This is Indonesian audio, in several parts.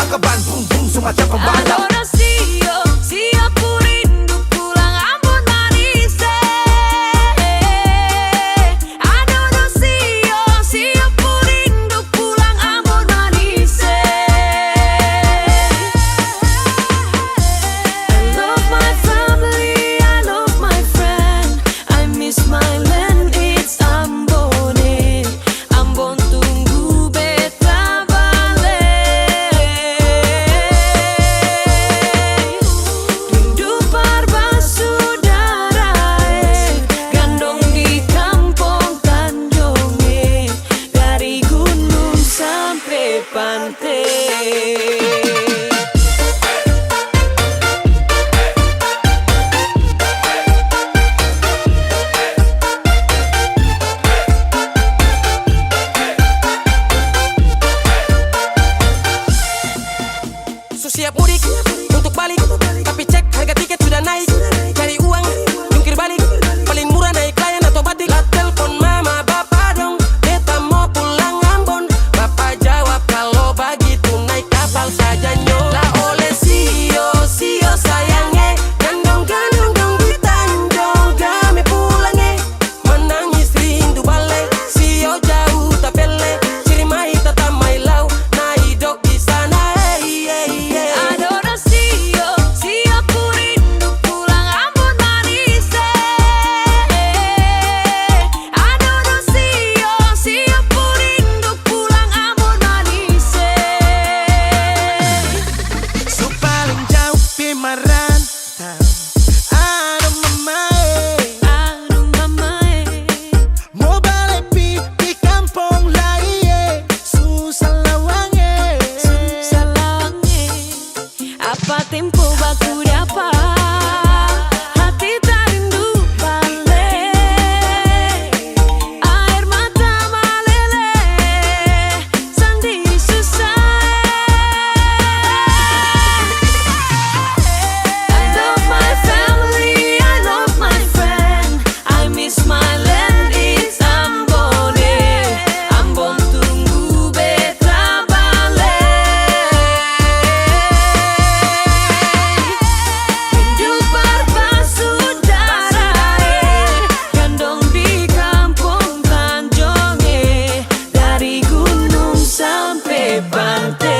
terbang ke Bandung, semacam pembalap. Adorasio, siap ku rindu pulang Ambon manis. Adorasio, siap ku rindu pulang Ambon manis. I love my family, I love my friend, I miss my land, it's Ambon. Ambon tunggu beta balik. Rindu berbasudara, gandong di kampung Tanjung, dari gunung sampai pantai. So siap mudik untuk balik, tapi cek harga tiket sudah naik. Cari uang, jungkir balik, paling murah naik layan atau batik. Lah telepon mama bapak dong, beta mau pulang Ambon. Bapak jawab kalau begitu naik kapal saja nyo. Lah oleh sio sayangnya, gandong-gandong dong di Tanjung kami pulangnya. Menangis rindu balik, sio jauh tak pele, Cirimai tetap mai lau, nah hidup di sana. Adorasio, siap ku rindu pulang Ambon manis. Adorasio, siap ku rindu pulang Ambon manis. So paling jauh pi merantau, aduh mamae, mau balik di kampung lain, susah lawange. Salangnya, apa tempo baku dapat, hati tak rindu balik. Air mata meleleh, sendiri susah. I love my family, I love my friend, I miss my land, it's Ambon. Ambon tunggu beta balik. Rindu berbasudara, gandong di kampung Tanjung, dari gunung sampai pantai.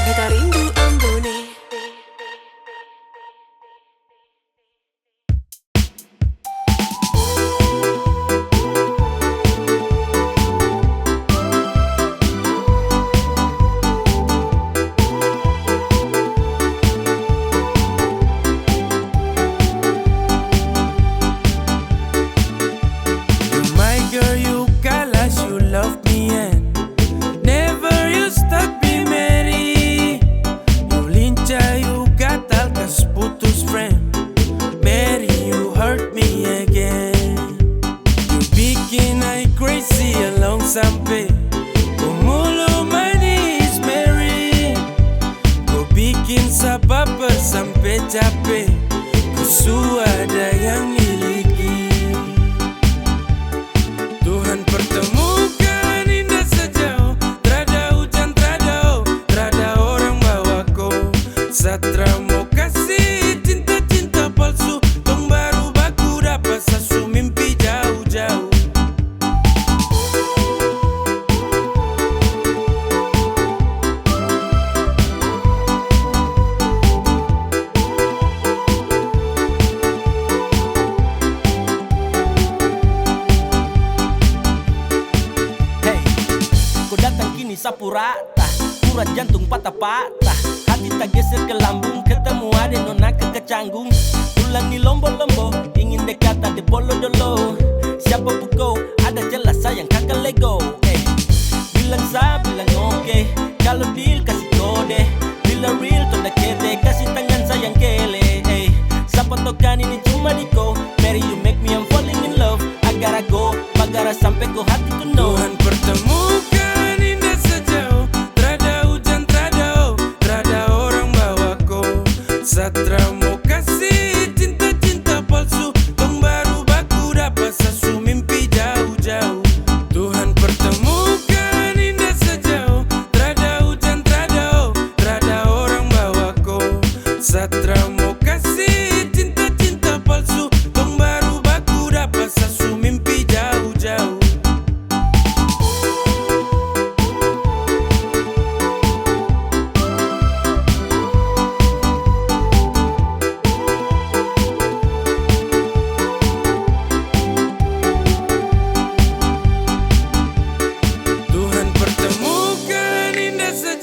Beta rindu Ambon. My girl, you galas, you love me and never you stop be Mary. You lincha, you gatal, kas putus friend. Mary, you hurt me again. You bikin I crazy along sampai Kumulo manis Mary. Kau bikin sabab sampai capek, kusu ada yang miliki. Tuhan pertemukan indah sejauh, trada hujan, trada orang bawaku. Satra mau kasih cinta palsu, tong baru baku dapat sasu mimpi jauh-jauh. sapu rata, urat jantung patah-patah, hati tak geser ke lambung, ketemu ada nona kecanggung. Tulang di lombo-lombo, ingin dekat ada bolo-dolo. Siapa pukau, ada jelas sayang kakak lego. Bilang sa, bilang oke, kalau deal kasih kode.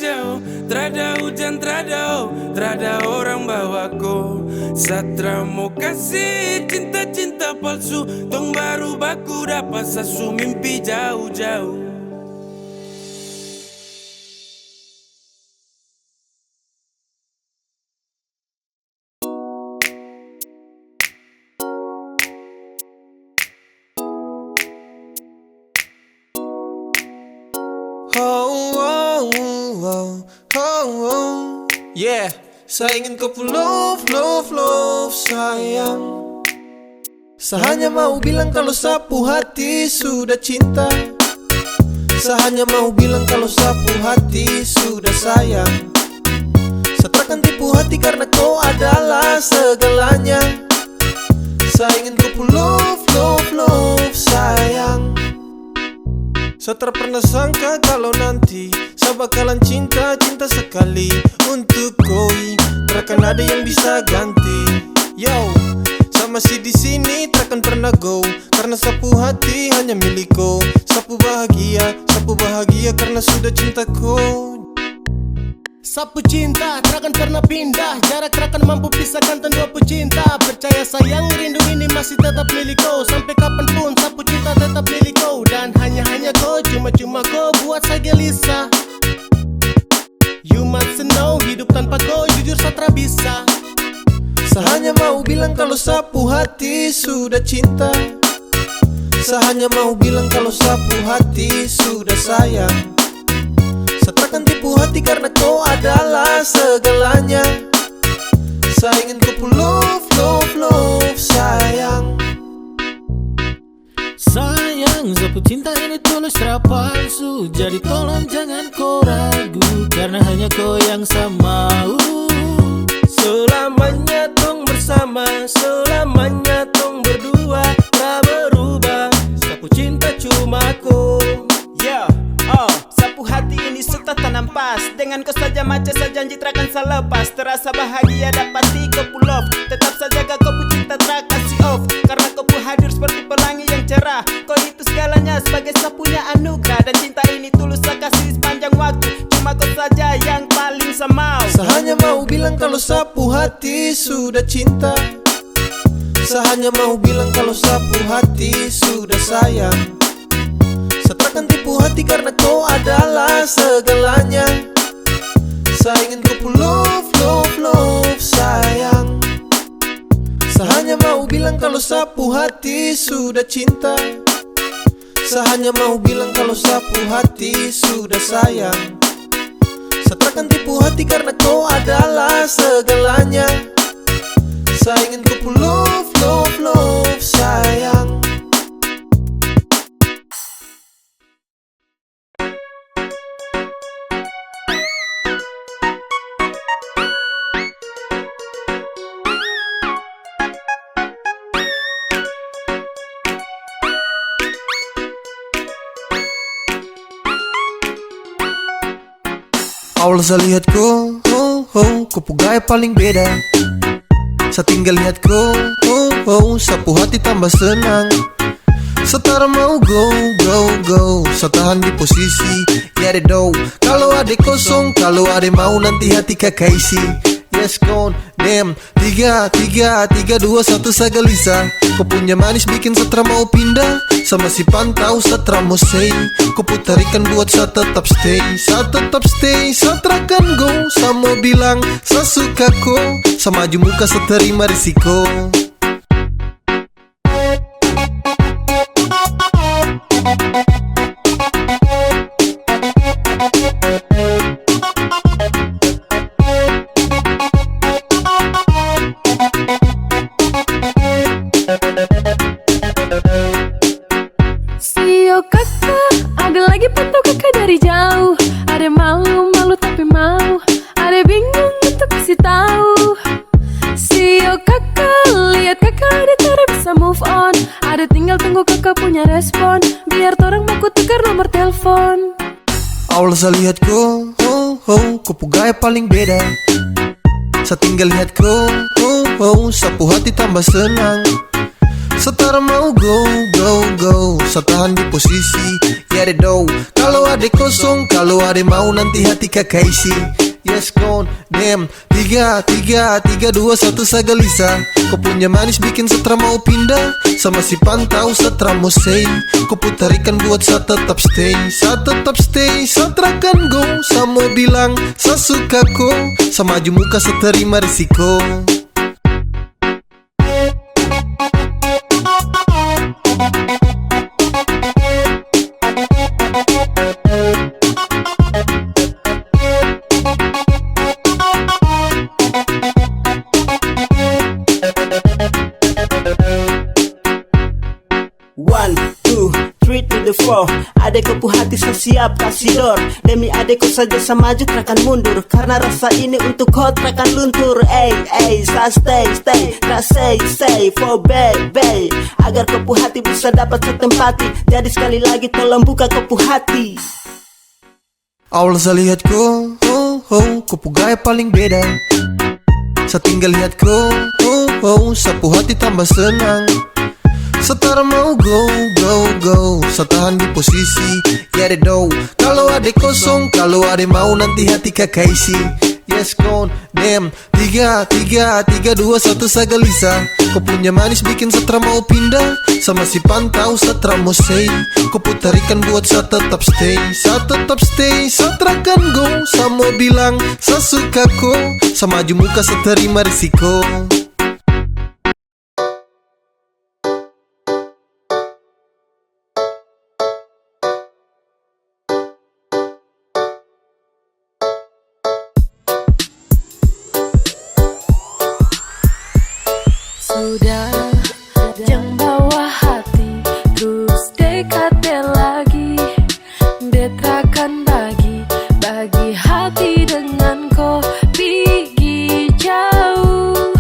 jauh. Trada hujan, trada orang bawaku. Satra mau kasih cinta-cinta palsu. Tong baru baku dapat sasu mimpi jauh-jauh. Yeah, saya ingin kau love sayang. Saya hanya mau bilang kalau sapu hati sudah cinta. Saya hanya mau bilang kalau sapu hati sudah sayang. Saya takkan tipu hati karena kau adalah segalanya. Saya ingin kau love sayang. Saya tak pernah sangka kalau nanti saya bakalan cinta sekali untuk koi. Takkan ada yang bisa ganti. Yo, saya masih di sini takkan pernah go. Karena sapu hati hanya milikku. Sapu bahagia karena sudah cintaku. Sapu cinta, takkan pernah pindah. Jarak takkan mampu pisahkan dua pecinta. Percaya sayang, rindu ini masih tetap milikku. Sampai kapanpun sapu cinta tetap milikku. Dan hanya kau, cuma kau buat saya gelisah. You must know, hidup tanpa kau jujur saya tak bisa. Saya hanya mau bilang kalau sapu hati sudah cinta. Saya hanya mau bilang kalau sapu hati sudah sayang. Saya takkan tipu hati karena kau adalah segalanya. Saya ingin kau love sayang. Sayang, sapu cinta ini tulus tak palsu. Jadi tolong jangan kau ragu, karena hanya kau yang saya mau. Selamanya tong bersama, selamanya tong berdua. Tak berubah, sapu cinta cuma kau. Yeah, sapu hati ini sudah tanam pas. Dengan kau saja macam saya janji takkan saya lepas. Terasa bahagia dapati kau pull off. Tetap saja kau cinta tak kasih off. Karena kau hadir seperti pelangi yang cerah. Kau itu segalanya sebagai sapunya anugerah. Dan cinta ini tulus saya kasih sepanjang waktu. Cuma kau saja yang paling saya mau. Saya hanya mau bilang kalau sapu hati sudah cinta. Saya hanya mau bilang kalau sapu hati sudah sayang. Saya takkan tipu hati karena kau adalah segalanya. Saya ingin kau love sayang. Saya hanya mau bilang kalau sapu hati sudah cinta. Saya hanya mau bilang kalau sapu hati sudah sayang. Saya takkan tipu hati karena kau adalah segalanya. Saya ingin kau love sayang. Awal saya lihat kau pegawai paling beda. Saya tinggal lihat kau, sapu hati tambah senang. Setara mau go, saya tahan di posisi. Ya deh do, kalau ada kosong, kalau ada mau nanti hati kakak isi. Yes gone, damn, 3, 2, 1 saya gelisah. Kau punya manis bikin setra mau pindah. Sama si pantau setra mau say. Kau putarikan buat saya tetap stay. Saya terakan go. Saya mau bilang saya suka kau. Saya maju muka saya terima risiko. Sio kakak, ada lagi pantau kakak dari jauh. Ada malu tapi mau. Ada bingung untuk kasih tahu. Sio kakak, lihat kakak ada cara bisa move on. Ada tinggal tunggu kakak punya respon. Biar torang mau tukar nomor telepon. Awal saya lihat kau pegawai paling beda. Saya tinggal lihat kau, sapu hati tambah senang. Setara mau go, go, go. Setahan di posisi, ya deh do. Kalau ada kosong, kalau ada mau nanti hati kakak isi. Yes gone, damn. 3, 2, 1 saya gelisah. Kau punya manis bikin setra mau pindah. Sama si pantau setra mau say. Kau putarikan buat saya tetap stay. Saya tetap stay, setra kan go. Saya mau bilang, saya suka kau. Sama maju muka saya terima risiko. One, two, three to the four. Adekku hati saya siap kasih door. Demi adekku saja saya maju takkan mundur. Karena rasa ini untuk kau takkan luntur. Saya stay, tak say for baby. Agar kepu hati bisa dapat setempati. Jadi sekali lagi tolong buka kepu hati. Awal saya lihat kau, kepu gaya paling beda. Saya tinggal lihat kau, sapu hati tambah senang. Setara mau go, go, go. Setahan di posisi, ya deh do. Kalau ada kosong, kalau ada mau nanti hati kakak isi. Yes gone, damn. 3, 2, 1 saya gelisah. Kau punya manis bikin setra mau pindah. Sama si pantau setra mau say. Kau putarikan buat saya tetap stay. Saya tetap stay, setra kan go. Saya mau bilang, saya suka kau. Sama maju muka saya terima risiko. Sudah, jangan bawa hati, terus dekati lagi. Detrakan bagi hati dengan kau pergi jauh.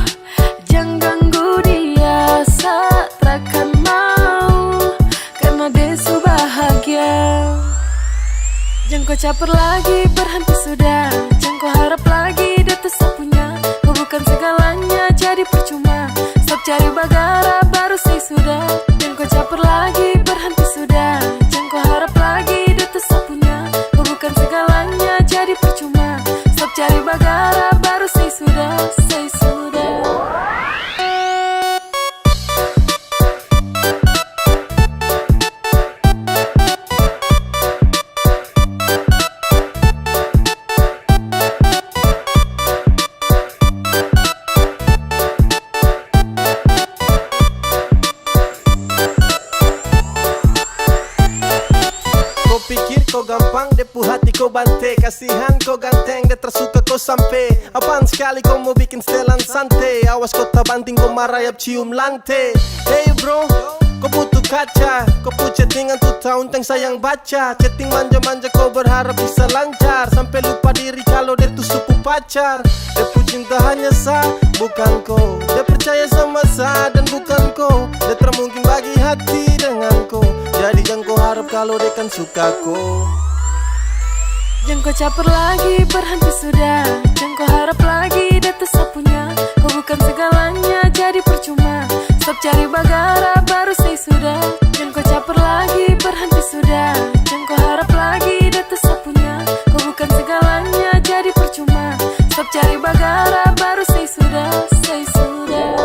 Jangan ganggu dia, satrakan mau. Karena dia su bahagia. Jangan kau caper lagi, berhenti sudah. Jangan kau harap lagi, dia tuh sapunya. Kau bukan segalanya, jadi percuma. Stop cari bagara, baru saya sudah. Jangan kau caper lagi, berhenti sudah. Jangan kau harap lagi, dia tuh sapunya. Kau bukan segalanya, jadi percuma. Stop cari bagara, baru saya sudah, saya sudah. Kau gampang, depu hati kau bante. Kasihan kau ganteng, dia tersuka kau sampai. Apaan sekali kau mau bikin setelan santai. Awas kau tak banting, kau marayap cium lantai. Hey bro, kau butuh kaca. Kau punya chattingan tuh tahun teng sayang baca. Chatting manja-manja kau berharap bisa lancar. Sampai lupa diri kalau dia tuh suku pacar. Depu cinta hanya sa, bukan kau. Dia percaya sama sa dan bukan kau. Dia termungkin bagi hati dengan kau. Jadi jangan kau harap kalau dia kan suka kau. Jangan kau caper lagi, berhenti sudah. Jangan kau harap lagi, dia tuh sapunya. Kau bukan segalanya, jadi percuma. Stop cari bagara, baru saya sudah. Jangan kau caper lagi, berhenti sudah. Jangan kau harap lagi, dia tuh sapunya. Kau bukan segalanya, jadi percuma. Stop cari bagara, baru saya sudah, saya sudah.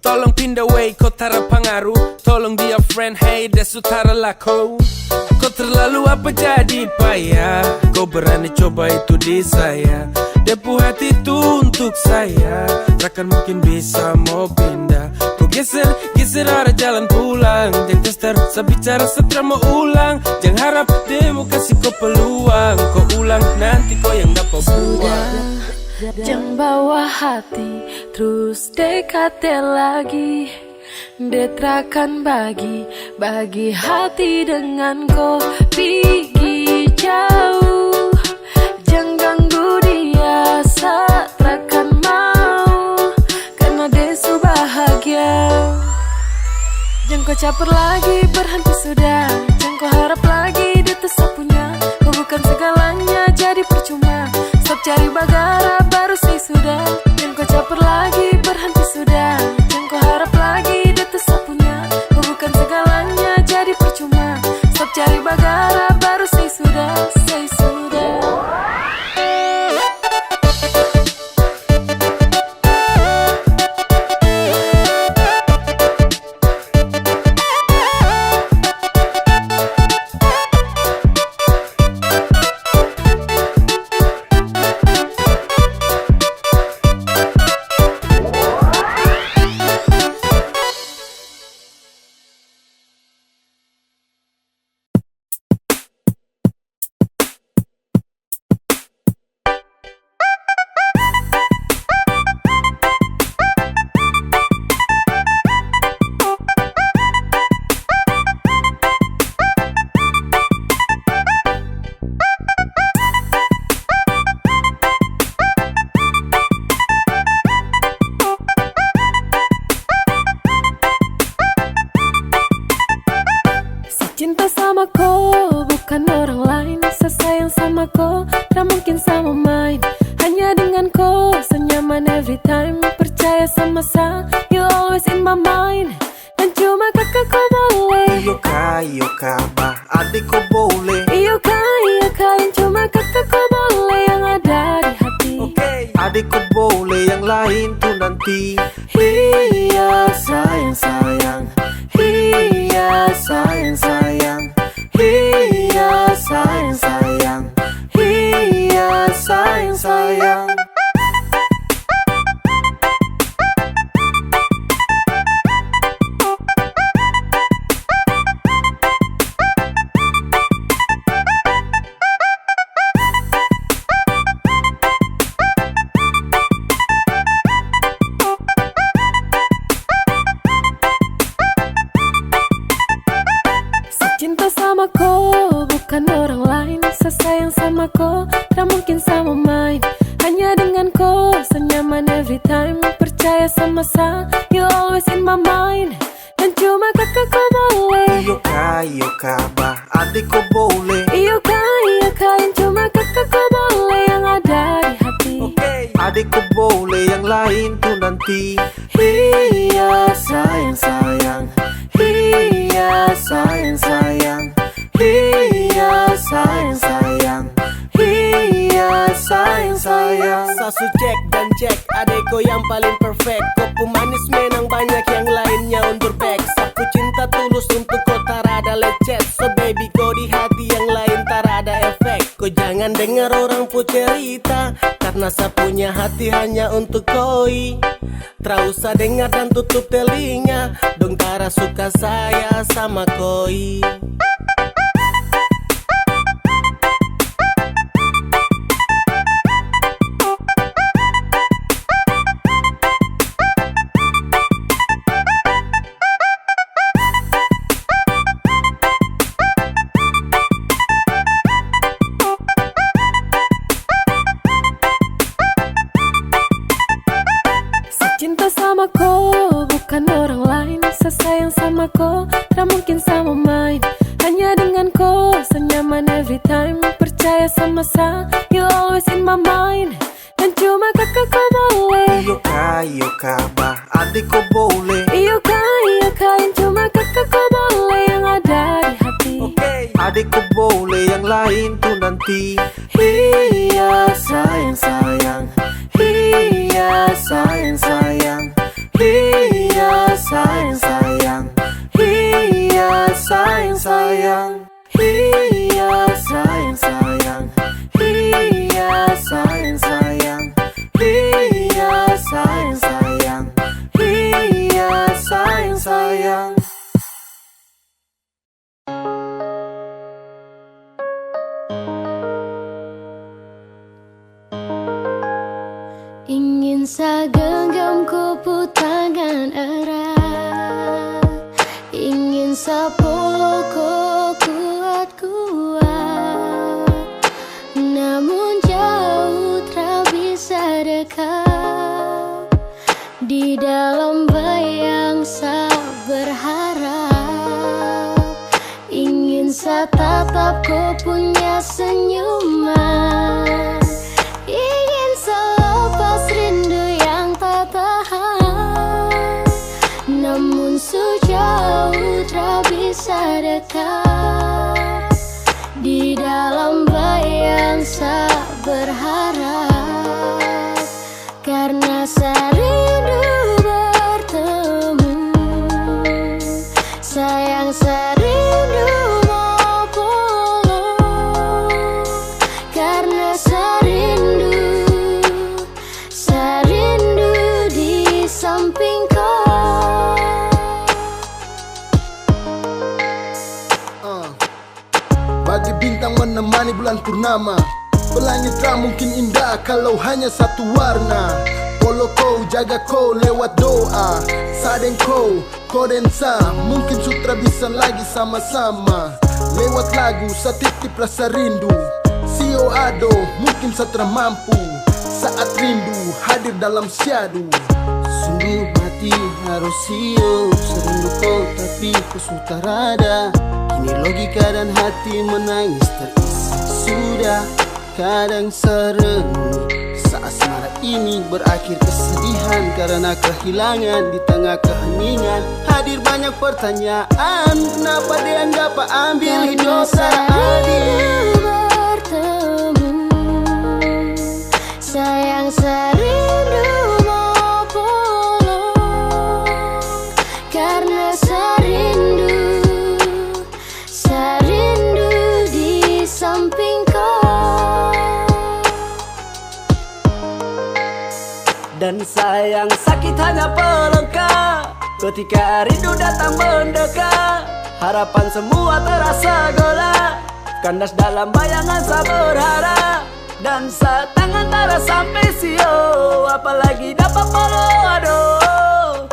Tolong pindah way, kau tara pengaruh. Tolong dia friend, hey desu tara lako. Kau terlalu apa jadi payah. Kau berani coba itu di saya. Depu hati itu untuk saya. Takkan mungkin bisa mau pindah. Kau geser ada jalan pulang. Jangan tester, saya bicara setelah mau ulang. Jangan harap dia mau kasih kau peluang. Kau ulang, nanti kau yang dapat buang. Jangan bawa hati, terus dekati lagi. Detrakan bagi hati dengan kau pergi jauh. Jangan ganggu dia saat rakan mau, karena dia su bahagia. Jangan kau caper lagi, berhenti sudah. Jangan kau harap lagi dia tetap punya. Kau bukan segalanya, jadi percuma. Stop cari bagara, baru say sudah. Jangan kau caper lagi, berhenti sudah. Jangan kau harap lagi dia tetap punya. Kau bukan segalanya, jadi percuma. Stop cari bagara, baru say sudah, say sudah. Cinta sama kau, bukan orang lain. Sesayang sama kau, tak mungkin sama main. Hanya dengan kau, senyaman every time. Percaya sama saya, you always in my mind. Dan cuma kakak kau boleh. Iyo ka, bah adik kau boleh. Iyo ka, yang cuma kakak kau boleh. Yang ada di hati. Adik kau boleh, yang lain tuh nanti. Iya sayang sayang, iya sayang sayang, iya sayang sayang, iya sayang sayang. Cinta sama kau, bukan orang lain. Sesayang sama kau, tak mungkin sama main. Hanya dengan kau, senyaman every time. Percaya sama saya, you always in my mind. Dan cuma kakak kau boleh. Iyo ka, bah adik kau boleh. Iyo ka, yang cuma kakak kau boleh. Yang ada di hati. Adik kau boleh, yang lain tuh nanti. Iya sayang sayang, iya sayang sayang, iya sayang sayang, iya sayang sayang. Sasu cek dan cek, adeko yang paling perfect. Kau manis menang banyak yang lainnya undur pack. Sapu cinta tulus untuk kau tarada lecet. So baby kau di hati yang lain tarada efek. Kau jangan dengar orang pu cerita, karena sapunya hati hanya untuk koi. Tak usah dengar dan tutup telinga, dong tara suka saya sama koi. Cinta sama kau, bukan orang lain. Sesayang sama kau, tak mungkin sama main. Hanya dengan kau, senyaman every time. Percaya sama saya, you always in my mind. Dan cuma kakak kau boleh. Iyo ka, bah adik kau boleh. Iyo ka, yang cuma kakak kau boleh. Yang ada di hati. Adik kau boleh, yang lain tuh nanti. Iya sayang sayang, iya sayang sayang, iya sayang sayang, iya sayang sayang, iya sayang sayang, iya sayang sayang, iya sayang sayang, iya sayang sayang. Di dalam bayang saya berharap, ingin saya tatap kau punya senyuman, ingin selepas rindu yang tak tahan, namun sejauh tak bisa dekat. Di dalam bayang saya berharap, karena saya rindu bertemu. Sayang, saya rindu mau pulang, karena saya rindu di samping kau. Bagi bintang menemani bulan purnama, pelangit tak mungkin indah kalau hanya satu warna. Polo kau, jaga kau lewat doa. Sadeng kau, kodensa, mungkin sutra bisa lagi sama-sama. Lewat lagu, satitip rasa rindu. Sio ado, mungkin satra mampu. Saat rindu, hadir dalam syadu. Sungguh mati harus sio, serindu kau tapi ku sudah rada. Kini logika dan hati menangis terisi. Sudah kadang serenung, saat asmara ini berakhir kesedihan karena kehilangan di tengah keheningan. Hadir banyak pertanyaan, kenapa dianggap ambil dosa adil. Bertemu, sayang, saya rindu mau pulang, karena saya rindu di samping kau. Dan sayang, sakit hanya pelengkap ketika rindu datang mendekat. Harapan semua terasa gelap, kandas dalam bayangan saya berharap. Dan saat tangan tak sampai sio, apalagi dapat follow, aduh.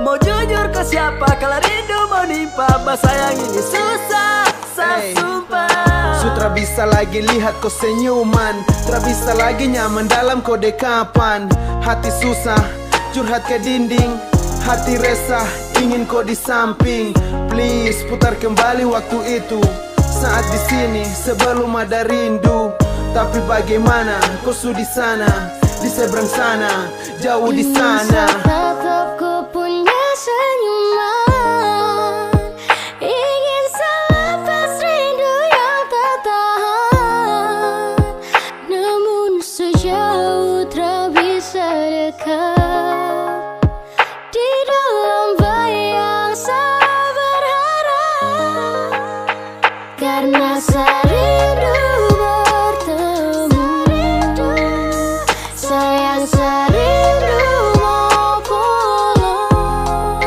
Mau jujur ke siapa kalau rindu menimpa, bahasa yang ini susah, saya sumpah. Sutra bisa lagi lihat kau senyuman, tak bisa lagi nyaman dalam kau dekapan. Hati susah, curhat ke dinding, hati resah, ingin kau di samping. Please putar kembali waktu itu, saat di sini sebelum ada rindu. Tapi bagaimana kau sudah di sana, di seberang sana, jauh di sana. Tatap kau punya senyuman, ingin selepas rindu yang tak tahan, namun sejauh tak bisa dekat. Di dalam bayang saya berharap, karena saya rindu bertemu. Sayang, saya rindu mau pulang,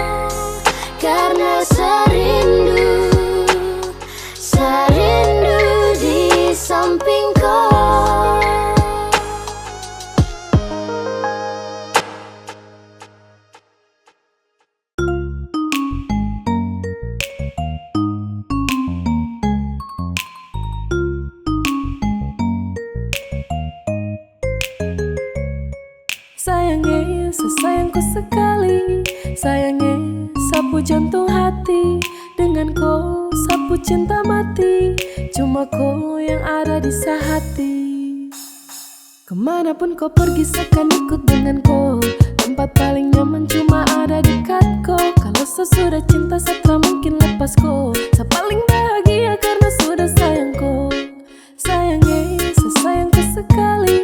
karena saya rindu di samping kau. Sayangnya, sesayangku sekali. Sayangnya, sapu jantung hati. Dengan kau, sapu cinta mati. Cuma kau yang ada di sehati. Kemanapun kau pergi, seakan ikut dengan kau. Tempat paling nyaman cuma ada dekat kau. Kalau sesudah cinta, setelah mungkin lepas kau. Saya paling bahagia karena sudah sayang kau. Sayangnya, sesayangku sekali.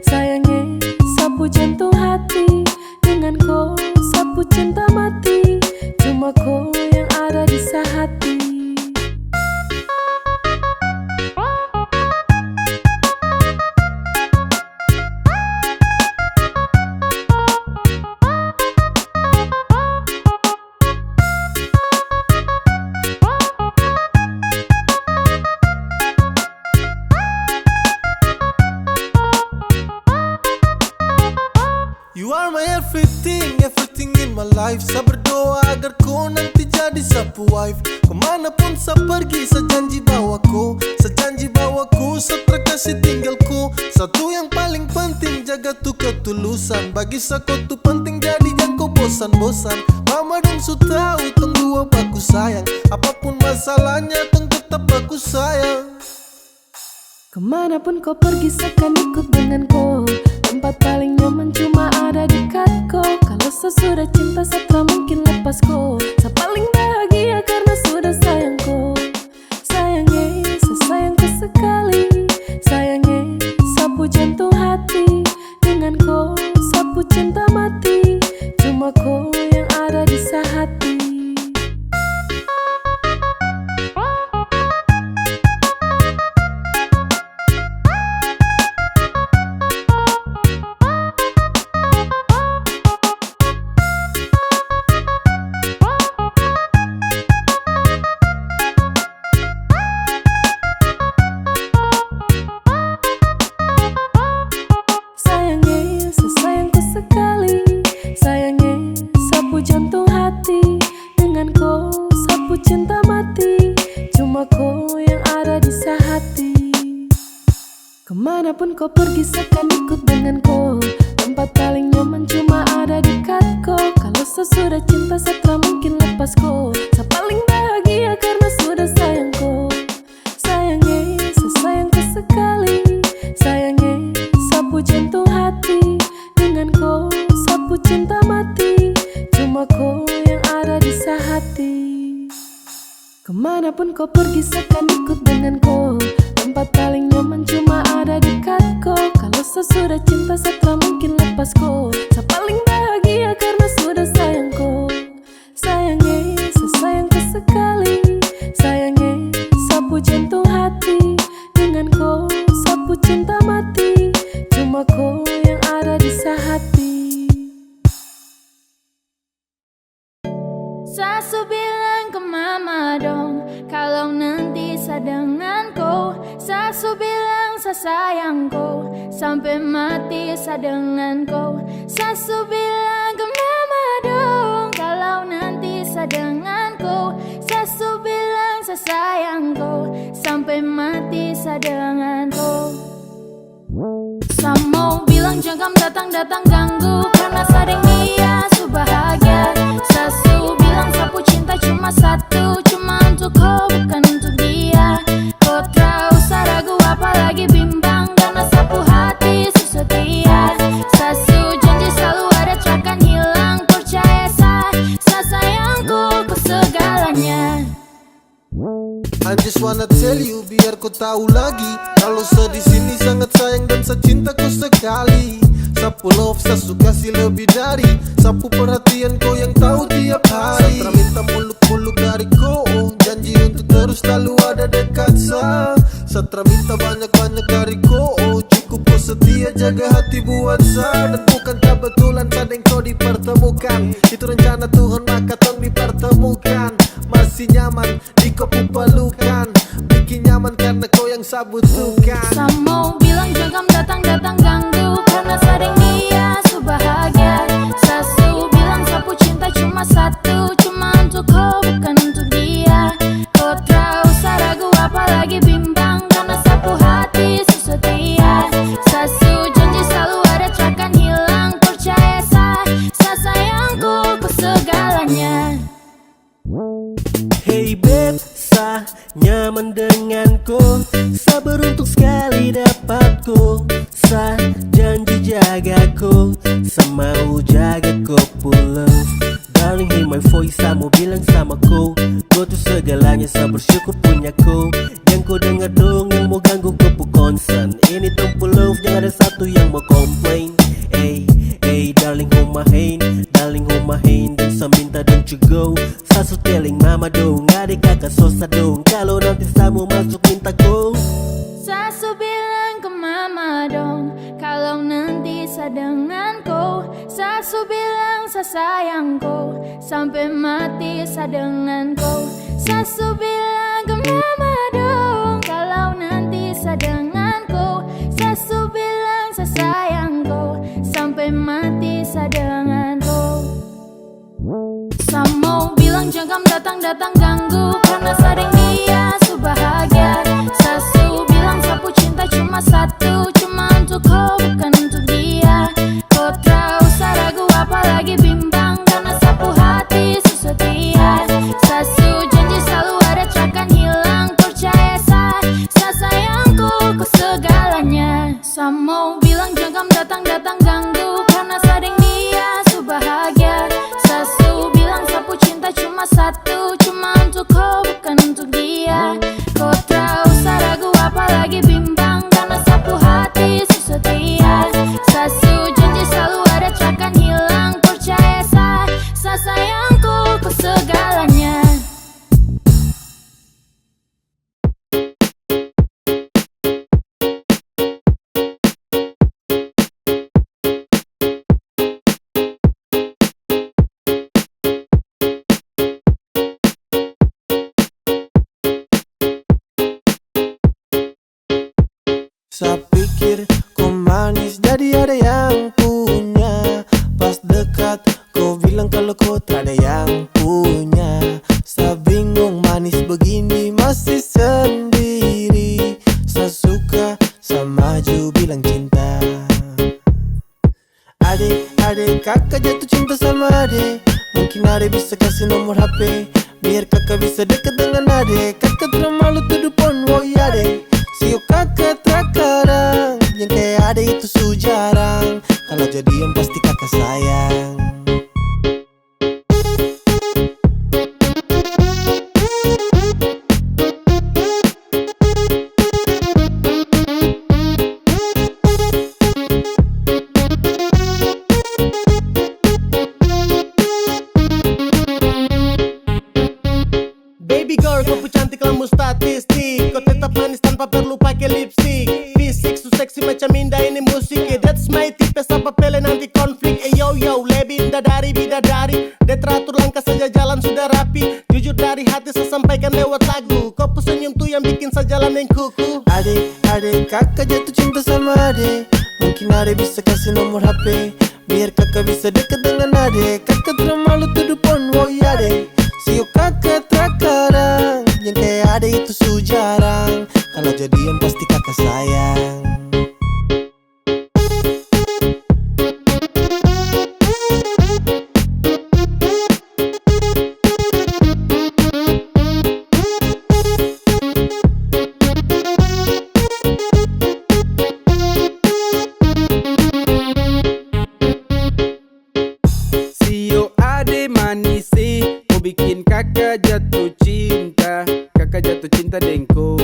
Sayangnya, sapu jantung hati. Dengan kau, sapu cinta mati. Cuma kau yang ada di sehati. You are my everything, everything in my life. Saya berdoa agar kau nanti jadi sapu wife. Kemanapun saya pergi, saya janji bawaku. Saya janji bawaku, saya terkasih tinggalku. Satu yang paling penting, jaga tuh ketulusan. Bagi saya kau tuh penting, jadi jangan kau bosan-bosan. Mama dong su tahu tong dua baku sayang. Apapun masalahnya tong tetap aku sayang. Kemanapun kau pergi seakan ikut denganku. Tempat paling nyaman cuma ada dekatku. Kalau sesudah cinta setelah mungkin lepasku. Saya paling bahagia karena sudah sayangku. Sayangnya, sesayangku sekali. Sayangnya, sapu jantung hati. Dengan kau, sapu cinta mati. Cuma kau yang ada di hati. Sayangnya, sesayangku sekali. Sayangnya, sapu jantung hati. Dengan kau, sapu cinta mati. Cuma kau yang ada di hati. Kemanapun kau pergi seakan ikut denganku. Tempat paling nyaman cuma ada dekatku. Kalau sesudah cinta setelah mungkin lepasku. Saya paling bahagia karena sudah sayangku. Sayangnya, sesayangku sekali. Sayangnya, sapu jantung hati. Dengan kau, sapu cinta mati. Cuma kau yang ada di hati. Kemanapun kau pergi seakan ikut denganku. Tempat paling nyaman cuma ada dekatku. Kalau sesudah cinta setelah mungkin lepasku. Saya paling bahagia karena sudah sayangku. Sayangnya, sesayangku sekali. Sayangnya, sapu jantung hati. Dengan kau, sapu cinta mati. Cuma kau yang ada di hati. Sasu bilang ke mama dong, kalau nanti saya dengan kau. Sasu bilang saya sayang kau, sampai mati saya dengan kau. Sasu bilang ke mama dong, kalau nanti saya dengan kau. Sasu bilang saya sayang kau, sampai mati saya dengan kau. Saya mau bilang jangan datang-datang ganggu, karena sadeng dia su bahagia. Sasu bilang sapu cinta cuma satu, cuma untuk kau bukan untuk dia. Kau tak usah ragu apalagi bimbang, karena sapu hati su setia. Sasu janji selalu ada takkan hilang, percaya saya sayangku kau segalanya. I just wanna tell you biar kau tahu lagi, kalau saya di sini sangat sayang dan saya cinta kau sekali. Sapu love saya suka kasih lebih dari sapu perhatian kau yang tahu tiap hari. Saya minta muluk-muluk dari kau, janji untuk terus selalu ada dekat saya. Saya minta banyak-banyak dari kau, cukup kau setia jaga hati buat saya. Dan bukan kebetulan sadeng kau dipertemukan, itu rencana Tuhan maka tong dipertemukan. Masih nyaman di kau pelukan, bikin nyaman karena kau yang saya butuhkan. Saya mau bilang jangan datang-datang ganggu, karena sadeng dia su bahagia. Sasu bilang sapu cinta cuma satu, cuma untuk kau bukan untuk dia. Kau tak usah ragu apalagi bimbang, karena sapu hati su setia. Sasu janji selalu ada takkan hilang, percaya saya sayangku kau segalanya. Hey babe, sa nyaman denganku. Sa beruntung sekali dapatku. Sa janji jagaku, sa mau jagaku pulang. Darling hear my voice, sa mau bilang sama ku. Kau tuh segalanya, sa bersyukur punya ku. Yang kau dengar dong yang mau ganggu kau pu concern. Ini tempat love, jangan ada satu yang mau complain. Hey darling humahin, dan sa minta don't you go. Sasu telling mama dong, adik kakak sosa dong, kalau nanti sa mau masuk minta go. Sasu bilang ke mama dong, kalau nanti saya dengan kau. Sasu bilang saya sayang kau, sampai mati saya dengan kau. Sasu bilang ke mama dong, kalau nanti saya dengan kau. Sasu bilang saya sayang kau, sampai mati saya dengan kau. Saya mau bilang jangan datang-datang ganggu, karena sadeng dia su bahagia. Sasu bilang sapu cinta cuma satu, cuma untuk kau bukan untuk dia. Kau tak usah ragu apalagi bimbang, karena kau bilang kalau kau tak ada yang punya. Saya bingung manis begini masih sendiri. Saya suka, saya maju bilang cinta. Adek, kakak jatuh cinta sama adek. Mungkin adek bisa kasih nomor HP biar kakak bisa dekat dengan adek. Kakak terlalu tuduh pon, woi adek. Sio kakak terkadang yang kayak adek itu su jarang. Kalau jadian pasti kakak sayang. Baby girl, kau cantik lampu statistik. Kau tetap manis tanpa perlu pakai lipstick. Fisik su seksi macam Indah ini musik. That's my tipe, apa pele nanti konflik. Yo lebih bidadari. Dia teratur langkah saja jalan sudah rapi. Jujur dari hati saya sampaikan lewat lagu. Kau senyum tuh yang bikin saya jalan yang kuku. Adek, kakak jatuh cinta sama adek. Mungkin adek bisa kasih nomor HP biar kakak bisa dekat dengan adek. Kakak terlalu tuduh pon, woi adek. Sio kakak terkadang yang kayak adek itu su jarang. Kalau jadian pasti kakak sayang. Sio ade manisi, mau bikin kakak jatuh cinta. Kakak jatuh cinta dengko.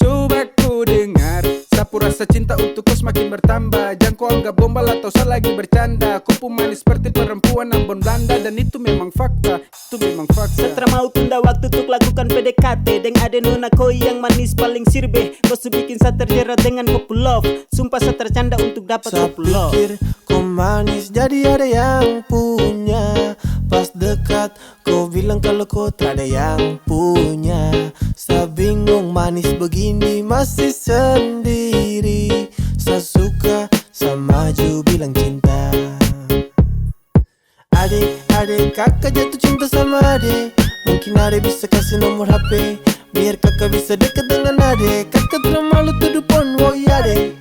Coba ku dengar, sapu rasa cinta untuk kau semakin bertambah. Jangan kau anggap gombal atau saya lagi bercanda. Kau pun manis seperti perempuan Ambon Belanda. Dan itu memang fakta, Setelah mau tunda waktu untuk lakukan PDKT dengan ade nona koi yang manis paling sirbe. Kau bikin saya terjerat dengan kopu love. Sumpah saya tercanda untuk dapat kopu love. Saya pikir kau manis jadi ada yang punya. Pas dekat kau bilang kalau kau tak ada yang punya. Saya bingung manis begini masih sendiri. Saya suka, saya maju bilang cinta. Adek, kakak jatuh cinta sama adek. Mungkin adek bisa kasih nomor HP biar kakak bisa dekat dengan adek. Kakak terlalu tuduh pon, woi adek.